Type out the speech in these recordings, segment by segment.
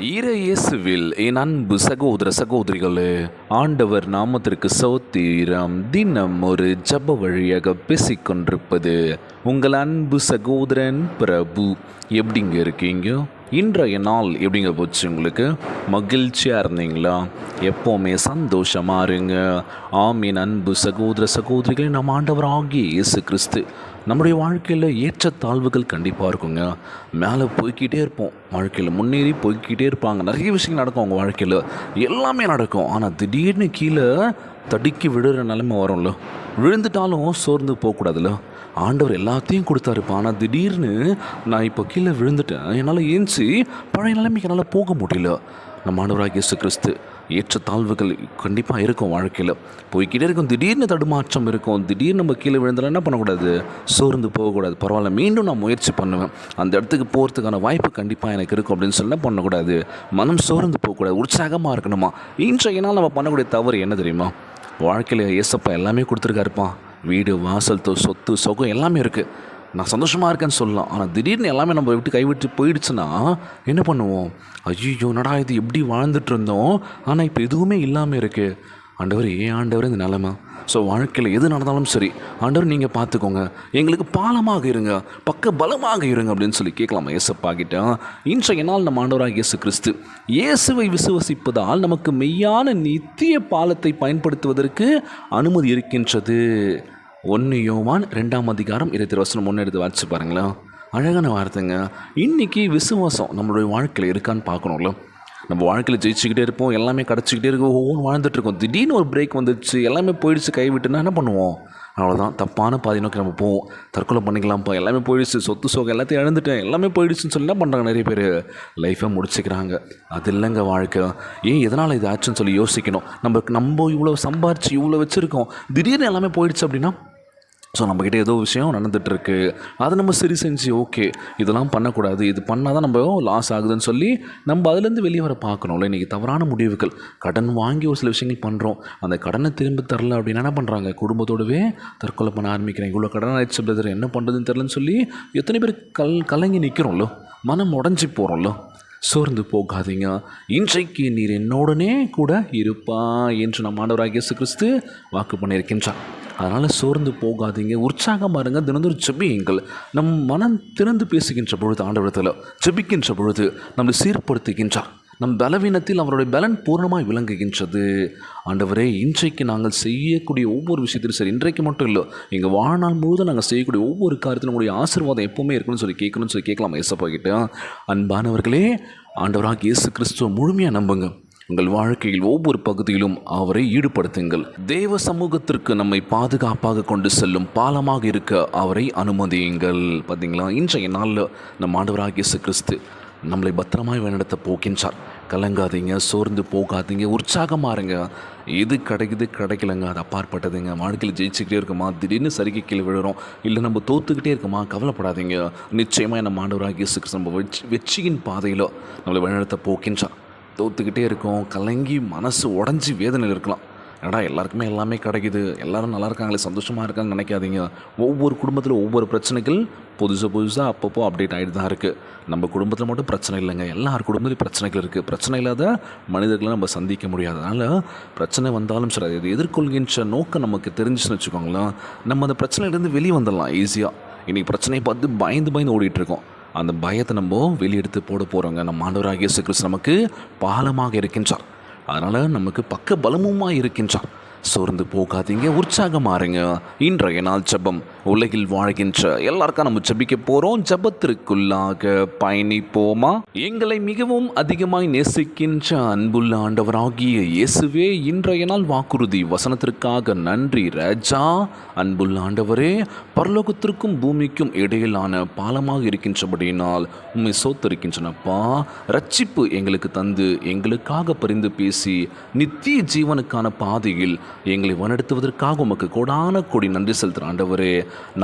இயேசுவில் என் அன்பு சகோதர சகோதரிகளே, ஆண்டவர் நாமத்திற்கு சோத்திரம். தினம் ஒரு ஜப வழியாக பேசிக்கொண்டிருப்பது உங்கள் அன்பு சகோதரன் பிரபு. எப்படிங்க இருக்கீங்க? இன்றைய நாள் எப்படிங்க போச்சு? உங்களுக்கு மகிழ்ச்சியாக இருந்தீங்களா? எப்போவுமே சந்தோஷமாக இருங்க. என் அன்பு சகோதர சகோதரிகளை, நம் ஆண்டவர் ஆகிய இயேசு கிறிஸ்து நம்முடைய வாழ்க்கையில் ஏற்றத்தாழ்வுகள் கண்டிப்பாக இருக்குங்க. மேலே போய்கிட்டே இருப்போம், வாழ்க்கையில் முன்னேறி போய்கிட்டே இருப்பாங்க. நிறைய விஷயங்கள் நடக்கும் அவங்க வாழ்க்கையில், எல்லாமே நடக்கும். ஆனால் திடீர்னு கீழே தடுக்கி விழுற நிலைமை வரும்ல. விழுந்துட்டாலும் சோர்ந்து போகக்கூடாதுல்ல. ஆண்டவர் எல்லாத்தையும் கொடுத்தாருப்பா, ஆனால் திடீர்னு நான் இப்போ கீழே விழுந்துட்டேன், என்னால் ஏஞ்சி பழைய நிலைமைக்கு என்னால் போக முடியல. நம்ம ஆண்டவராகிய இயேசு கிறிஸ்து ஏற்றத்தாழ்வுகள் கண்டிப்பாக இருக்கும், வாழ்க்கையில் போய்கிட்டே இருக்கும். திடீர்னு தடுமாற்றம் இருக்கும். திடீர்னு நம்ம கீழே விழுந்தாலும் என்ன பண்ணக்கூடாது? சோர்ந்து போகக்கூடாது. பரவாயில்ல, மீண்டும் நான் முயற்சி பண்ணுவேன், அந்த இடத்துக்கு போகிறதுக்கான வாய்ப்பு கண்டிப்பாக எனக்கு இருக்கும் அப்படின்னு சொல்லி என்ன பண்ணக்கூடாது? மனம் சோர்ந்து போகக்கூடாது, உற்சாகமாக இருக்கணுமா. இன்றைய நாள் நம்ம பண்ணக்கூடிய தவறு என்ன தெரியுமா? வாழ்க்கையில் ஏசப்பா எல்லாமே கொடுத்துருக்காருப்பா. வீடு, வாசல், சொத்து, சுகம் எல்லாமே இருக்குது. நான் சந்தோஷமாக இருக்கேன்னு சொல்லலாம். ஆனால் திடீர்னு எல்லாமே நம்ம விட்டு கைவிட்டு போயிடுச்சுன்னா என்ன பண்ணுவோம்? ஐயோ, நடா இது எப்படி வாழ்ந்துட்டு இருந்தோம், ஆனால் இப்போ எதுவுமே இல்லாமல் இருக்குது. ஆண்டவர், ஏன் ஆண்டவர் இந்த நிலைமை? ஸோ வாழ்க்கையில் எது நடந்தாலும் சரி, ஆண்டவர் நீங்கள் பார்த்துக்கோங்க, எங்களுக்கு பாலமாக இருங்க, பக்க பலமாக இருங்க அப்படின்னு சொல்லி கேட்கலாமா இயேசப்பா கிட்ட? இன்றைய நாள் நம்ம ஆண்டவராக இயேசு கிறிஸ்து இயேசுவை விசுவசிப்பதால் நமக்கு மெய்யான நித்திய பாலத்தை பயன்படுத்துவதற்கு அனுமதி இருக்கின்றது. 1 யோவான் 2:20 முன்னெடுத்து வாசிச்சு பாருங்களேன். அழகான வார்த்தைங்க. இன்றைக்கி விசுவாசம் நம்மளுடைய வாழ்க்கையில் இருக்கான்னு பார்க்கணும்ல. நம்ம வாழ்க்கையில் ஜெயிச்சுக்கிட்டே இருப்போம், எல்லாமே கிடச்சிக்கிட்டே இருக்கும், ஒவ்வொன்று வாழ்ந்துட்டுருக்கோம். திடீர்னு ஒரு பிரேக் வந்துடுச்சு, எல்லாமே போயிடுச்சு, கைவிட்டுனா என்ன பண்ணுவோம்? அவ்வளோதான், தப்பான பாதி நோக்கி நம்ம போவோம். தற்கொலை பண்ணிக்கலாம்ப்பா, எல்லாமே போயிடுச்சு, சொத்து சோகம் எல்லாத்தையும் இழந்துட்டேன், எல்லாமே போயிடுச்சுன்னு சொல்லி என்ன பண்ணுறாங்க? நிறைய பேர் லைஃப்பை முடிச்சுக்கிறாங்க. அது இல்லைங்க வாழ்க்கை. ஏன் எதனால் இது ஆச்சுன்னு சொல்லி யோசிக்கணும். நம்ம இவ்வளோ சம்பாரிச்சு இவ்வளோ வச்சுருக்கோம், திடீர்னு எல்லாமே போயிடுச்சு அப்படின்னா, ஸோ நம்மக்கிட்ட ஏதோ விஷயம் நடந்துகிட்ருக்கு, அதை நம்ம சரி செஞ்சு ஓகே இதெல்லாம் பண்ணக்கூடாது, இது பண்ணால் தான் நம்ம லாஸ் ஆகுதுன்னு சொல்லி நம்ம அதுலேருந்து வெளியே வர பார்க்கணும்ல. இன்றைக்கி தவறான முடிவுகள், கடன் வாங்கி ஒரு சில விஷயங்கள் பண்ணுறோம், அந்த கடனை திரும்ப தரல அப்படின்னு என்ன பண்ணுறாங்க? குடும்பத்தோடவே தற்கொலை பண்ண ஆரம்பிக்கிறேன். இவ்வளோ கடன் ஆயிடுச்சு பிரதர், என்ன பண்ணுறதுன்னு தெரிலன்னு சொல்லி எத்தனை பேர் கலங்கி நிற்கிறோம்ல, மனம் உடஞ்சி போகிறோம்ல. சோர்ந்து போகாதீங்க, இன்றைக்கு நீர் என்னோடனே கூட இருப்பா என்று நம் ஆண்டவராகிய இயேசு கிறிஸ்து வாக்கு பண்ணியிருக்கின்றார். அதனால் சோர்ந்து போகாதீங்க, உற்சாகமாக இருங்க. தினந்தோறும் ஜெபியுங்கள். நம் மனம் திறந்து பேசுகின்ற பொழுது, ஆண்டவரத்தில் ஜெபிக்கின்ற பொழுது நம்மை சீர்படுத்துகின்றார். நம் பலவீனத்தில் அவருடைய பலன் பூர்ணமாக விளங்குகின்றது. ஆண்டவரே, இன்றைக்கு நாங்கள் செய்யக்கூடிய ஒவ்வொரு விஷயத்திலும் சரி, இன்றைக்கு மட்டும் இல்லை, எங்கள் வாழ்நாள் முழுவதும் நாங்கள் செய்யக்கூடிய ஒவ்வொரு காரியத்திலும் உங்களுடைய ஆசீர்வாதம் எப்போவுமே இருக்கணும்னு சொல்லி கேட்கணும்னு சொல்லி கேட்கலாம் ஏசப்பா கிட்ட. அன்பானவர்களே, ஆண்டவராக இயேசு கிறிஸ்துவை முழுமையாக நம்புங்க. உங்கள் வாழ்க்கையில் ஒவ்வொரு பகுதியிலும் அவரை ஈடுபடுத்துங்கள். தேவ சமூகத்திற்கு நம்மை பாதுகாப்பாக கொண்டு செல்லும் பாலமாக இருக்க அவரை அனுமதியுங்கள். பார்த்தீங்களா, இன்றைய நாளில் நம் ஆண்டவராகிய இயேசு கிறிஸ்து நம்மளை பத்திரமாய் வழிநடத்த போகின்றார். கலங்காதீங்க, சோர்ந்து போகாதீங்க, உற்சாகமாக இருங்க. எது கிடைக்கலங்க, அது அப்பாற்பட்டதுங்க. வாழ்க்கையில் ஜெயிச்சுக்கிட்டே இருக்குமா, திடீர்னு சரிக்கு கீழே விழுறோம், இல்லை நம்ம தோற்றுக்கிட்டே இருக்குமா, கவலைப்படாதீங்க. நிச்சயமாக நம்ம ஆண்டவராகிய இயேசு கிறிஸ்து நம்ம வெற்றியின் பாதையில் நம்மளை வழிநடத்த போகின்றார். தோற்றுக்கிட்டே இருக்கும், கலங்கி மனசு உடஞ்சி வேதனையில் இருக்கலாம். ஏடா எல்லாருக்குமே எல்லாமே கிடைக்குது, எல்லோரும் நல்லா இருக்காங்களே, சந்தோஷமாக இருக்காங்கன்னு நினைக்காதீங்க. ஒவ்வொரு குடும்பத்தில் ஒவ்வொரு பிரச்சனைகள் புதுசாக அப்பப்போ அப்டேட் ஆகிட்டு தான் இருக்குது. நம்ம குடும்பத்தில் மட்டும் பிரச்சனை இல்லைங்க, எல்லார் குடும்பத்துலையும் பிரச்சனைகள் இருக்குது. பிரச்சனை இல்லாத மனிதர்களை நம்ம சந்திக்க முடியாது. அதனால் பிரச்சனை வந்தாலும் சரி, அது எதிர்கொள்கின்ற நோக்கம் நமக்கு தெரிஞ்சுன்னு வச்சுக்கோங்களேன், நம்ம அந்த பிரச்சனையிலேருந்து வெளியே வந்துடலாம் ஈஸியாக. இன்றைக்கி பிரச்சனையை பார்த்து பயந்து ஓடிட்டுருக்கோம். அந்த பயத்தை நம்ம வெளியெடுத்து போட போகிறோங்க. நம்ம ஆண்டவராகிய இயேசு கிறிஸ்து நமக்கு பாலமாக இருக்கின்றார். அதனால் நமக்கு பக்க பலமுமாக இருக்கின்றார். சோர்ந்து போகாதீங்க, உற்சாகமாக இருங்க. இன்றைய நாள் ஜெபம். உலகில் வாழ்கின்ற எல்லாருக்கும் நம்ம ஜெபிக்க போகிறோம். ஜெபத்திற்குள்ளாக பயணிப்போமா? எங்களை மிகவும் அதிகமாய் நேசிக்கின்ற அன்புள்ள ஆண்டவராகிய இயேசுவே, இன்றைய நாள் வாக்குறுதி வசனத்திற்காக நன்றி ராஜா. அன்புள்ள ஆண்டவரே, பரலோகத்திற்கும் பூமிக்கும் இடையிலான பாலமாக இருக்கின்றபடியினால் உம்மை சோத்தரிக்கின்றனப்பா. ரட்சிப்பு எங்களுக்கு தந்து எங்களுக்காக பரிந்து பேசி நித்திய ஜீவனுக்கான பாதையில் எங்களை வழிநடத்துவதற்காக உமக்கு கோடான கோடி நன்றி செலுத்துகிறோம் ஆண்டவரே.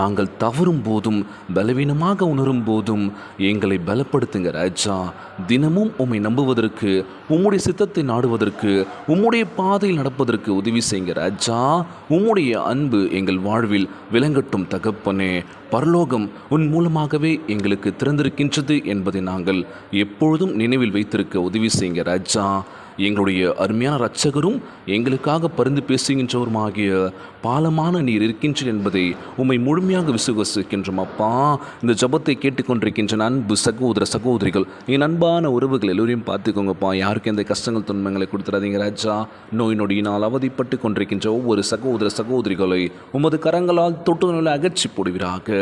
நாங்கள் தவறும் போதும் பலவீனமாக உணரும் போதும் எங்களை பலப்படுத்துங்க ராஜா. தினமும் உம்மை நம்புவதற்கு, உம்முடைய சித்தத்தை நாடுவதற்கு, உம்முடைய பாதையில் நடப்பதற்கு உதவி செய்யுங்க ராஜா. உம்முடைய அன்பு எங்கள் வாழ்வில் விளங்கட்டும் தகப்பனே. பரலோகம் உன் மூலமாகவே எங்களுக்கு திறந்திருக்கின்றது என்பதை நாங்கள் எப்பொழுதும் நினைவில் வைத்திருக்க உதவி செய்யுங்க ராஜா. எங்களுடைய அருமையான இரட்சகரும் எங்களுக்காக பரிந்து பேசுகின்றவருமாகிய பாலமான நீர் இருக்கின்றீர் என்பதை உம்மை முழுமையாக விசுவசிக்கின்றோம் அப்பா. இந்த ஜபத்தை கேட்டுக்கொண்டிருக்கின்ற அன்பு சகோதர சகோதரிகள், என் அன்பான உறவுகள் எல்லோரையும் பார்த்துக்கோங்கப்பா. யாருக்கும் எந்த கஷ்டங்கள் துன்பங்களை கொடுத்துறாதீங்க ராஜா. நோய் நொடியினால் அவதிப்பட்டு கொண்டிருக்கின்ற ஒவ்வொரு சகோதர சகோதரிகளை உமது கரங்களால் தொட்டு நோய் அகற்றி போடுவீராக.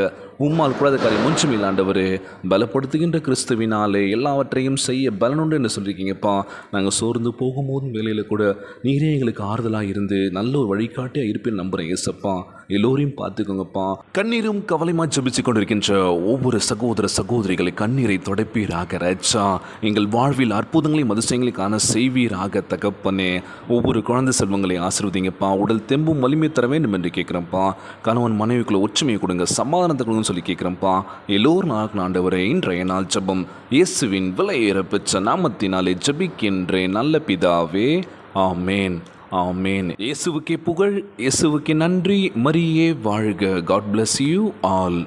உம்மால் கூடாத காரியம் ஒன்றும் இல்லாண்டவரே. பலப்படுத்துகின்ற கிறிஸ்துவினாலே எல்லாவற்றையும் செய்ய பலனுண்டு என்று சொல்லியிருக்கீங்கப்பா. நாங்கள் சோர்ந்து போகும்போதும் வேலையில் கூட நீரே எங்களுக்கு ஆறுதலாக இருந்து நல்ல ஒரு வழிகாட்டியாக இருப்பேன் நம்புகிறேன் ஏசப்பா. எல்லோரையும் பார்த்துக்கோங்கப்பா. கண்ணீரும் கவலைமா ஜெபிச்சு கொண்டிருக்கின்ற ஒவ்வொரு சகோதர சகோதரிகளை கண்ணீரை தொடப்பீராக ராஜா. எங்கள் வாழ்வில் அற்புதங்களையும் அதிசயங்களையும் காண செய்வீராக தகப்பனே. ஒவ்வொரு குழந்தை செல்வங்களை ஆசீர்வதிங்கப்பா. உடல் தெம்பும் வலிமை தர வேண்டும் என்று கேட்குறேன்ப்பா. கணவன் மனைவிக்குள்ள ஒற்றுமையை கொடுங்க, சமாதானத்தை கொடுங்க சொல்லி கேட்குறேன்ப்பா. எல்லோரும் ஆண்டவரே, இன்றைய நாள் ஜெபம் இயேசுவின் விலையேற பெற்ற நாமத்தினாலே ஜெபிக்கின்றேன் நல்ல பிதாவே. ஆமேன், ஆமேன். இயேசுவுக்கே புகழ், இயேசுவுக்கே நன்றி. மரியே வாழ்க. God bless you all.